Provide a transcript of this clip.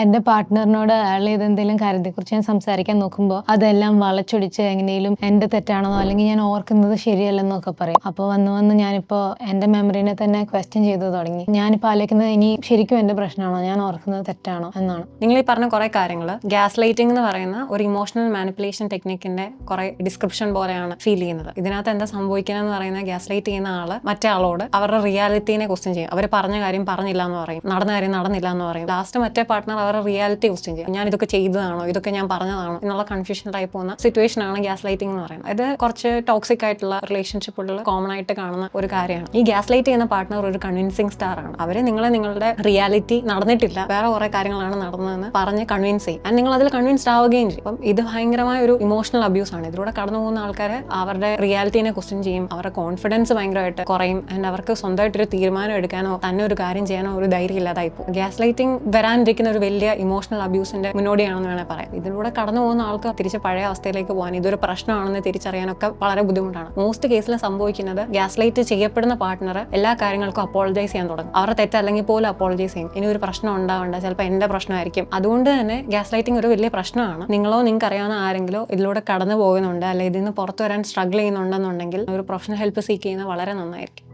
എൻ്റെ പാർട്ട്ണറിനോട് അയാൾ ചെയ്തെന്തെങ്കിലും കാര്യത്തെക്കുറിച്ച് ഞാൻ സംസാരിക്കാൻ നോക്കുമ്പോൾ അതെല്ലാം വളച്ചൊടിച്ച് എങ്ങനെയും എൻ്റെ തെറ്റാണെന്നോ അല്ലെങ്കിൽ ഞാൻ ഓർക്കുന്നത് ശരിയല്ലെന്നൊക്കെ പറയും. അപ്പോൾ വന്ന് ഞാനിപ്പോൾ എൻ്റെ മെമ്മറീനെ തന്നെ ക്വസ്റ്റ്യൻ ചെയ്ത് തുടങ്ങി. ഞാനിപ്പോൾ ആലോചിക്കുന്നത് ഇനി ശരിക്കും എൻ്റെ പ്രശ്നമാണോ, ഞാൻ ഓർക്കുന്നത് തെറ്റാണോ എന്നാണ്. നിങ്ങൾ ഈ പറഞ്ഞ കുറേ കാര്യങ്ങൾ ഗ്യാസ് ലൈറ്റിംഗ് എന്ന് പറയുന്ന ഒരു ഇമോഷണൽ മാനിപ്പുലേഷൻ ടെക്നിക്കിന്റെ കുറെ ഡിസ്ക്രിപ്ഷൻ പോലെയാണ് ഫീൽ ചെയ്യുന്നത്. ഇതിനകത്ത് എന്താ സംഭവിക്കുന്നത് പറയുന്നത്, ഗ്യാസ് ലൈറ്റ് ചെയ്യുന്ന ആള് മറ്റേ ആളോട് അവരുടെ റിയാലിറ്റീനെ ക്വസ്റ്റ്യൻ ചെയ്യും. അവർ പറഞ്ഞ കാര്യം പറഞ്ഞില്ല എന്ന് പറയും, നടന്ന കാര്യം നടന്നില്ല എന്ന് പറയും. ലാസ്റ്റ് മറ്റേ പാർട്ട്ണർ അവരുടെ റിയാലിറ്റി ക്വസ്റ്റ്യൻ ചെയ്യും. ഞാൻ ഇതൊക്കെ ചെയ്തതാണോ, ഇതൊക്കെ ഞാൻ പറഞ്ഞതാണോ എന്നുള്ള കൺഫ്യൂഷൻ ടൈപ്പ് പോകുന്ന സിറ്റുവേഷൻ ആണ് ഗ്യാസ് ലൈറ്റിംഗ് എന്ന് പറയുന്നത്. ഇത് കുറച്ച് ടോക്സിക് ആയിട്ടുള്ള റിലേഷൻഷിപ്പുകളിൽ കോമൺ ആയിട്ട് കാണുന്ന ഒരു കാര്യമാണ്. ഈ ഗ്യാസ് ലൈറ്റ് ചെയ്യുന്ന പാർട്ട്ണർ ഒരു കൺവിൻസിങ് സ്റ്റാർ ആണ്. അവര് നിങ്ങളുടെ റിയാലിറ്റി നടന്നിട്ടില്ല, വേറെ കുറെ കാര്യങ്ങളാണ് നടന്നതെന്ന് പറഞ്ഞ് കൺവിൻസ് ചെയ്യും. ആൻഡ് നിങ്ങൾ അതിൽ കൺവിൻസ്ഡ് ആവുകയും ചെയ്യും. അപ്പം ഇത് ഭയങ്കരമായ ഒരു ഇമോഷണൽ അബ്യൂസ് ആണ്. ഇതിലൂടെ കടന്നു പോകുന്ന ആൾക്കാർ അവരുടെ റിയാലിറ്റീനെ ക്വസ്റ്റ്യൻ ചെയ്യും, അവരുടെ കോൺഫിഡൻസ് ഭയങ്കരമായിട്ട് കുറയും. ആൻഡ് അവർക്ക് സ്വന്തമായിട്ടൊരു തീരുമാനം എടുക്കാനോ തന്നെ ഒരു കാര്യം ചെയ്യാനോ ഒരു ധൈര്യം ഇല്ലാതായി പോകും. ഗ്യാസ് ലൈറ്റിംഗ് വരാനിരിക്കുന്ന ഒരു വലിയ ഇമോഷണൽ അബ്യൂസിന്റെ മുന്നോടിയാണെന്ന് വേണേൽ പറയാം. ഇതിലൂടെ കടന്നു പോകുന്ന ആൾക്ക് തിരിച്ച് പഴയ അവസ്ഥയിലേക്ക് പോകാൻ, ഇതൊരു പ്രശ്നമാണെന്ന് തിരിച്ചറിയാനൊക്കെ വളരെ ബുദ്ധിമുട്ടാണ്. മോസ്റ്റ് കേസിൽ സംഭവിക്കുന്നത് ഗ്യാസ് ലൈറ്റ് ചെയ്യപ്പെടുന്ന പാർട്ട്ണർ എല്ലാ കാര്യങ്ങൾക്കും അപ്പോളജൈസ് ചെയ്യാൻ തുടങ്ങും. അവരുടെ തെറ്റല്ലെങ്കിൽ പോലും അപ്പോളജൈസ് ചെയ്യും. ഇനി ഒരു പ്രശ്നം ഉണ്ടാവണ്ട, ചിലപ്പോൾ എന്റെ പ്രശ്നമായിരിക്കും. അതുകൊണ്ട് തന്നെ ഗ്യാസ് ലൈറ്റിംഗ് ഒരു വലിയ പ്രശ്നമാണ്. നിങ്ങളോ നിങ്ങൾക്ക് അറിയാവുന്ന ആരെങ്കിലോ ഇതിലൂടെ കടന്നു പോകുന്നുണ്ട്, അല്ലെങ്കിൽ ഇതിൽ നിന്ന് പുറത്തു വരാൻ സ്ട്രഗിൾ ചെയ്യുന്നുണ്ടെന്നുണ്ടെങ്കിൽ ഒരു പ്രൊഫഷണൽ ഹെൽപ്പ് സീക്ക് ചെയ്യുന്നത് വളരെ നന്നായിരിക്കും.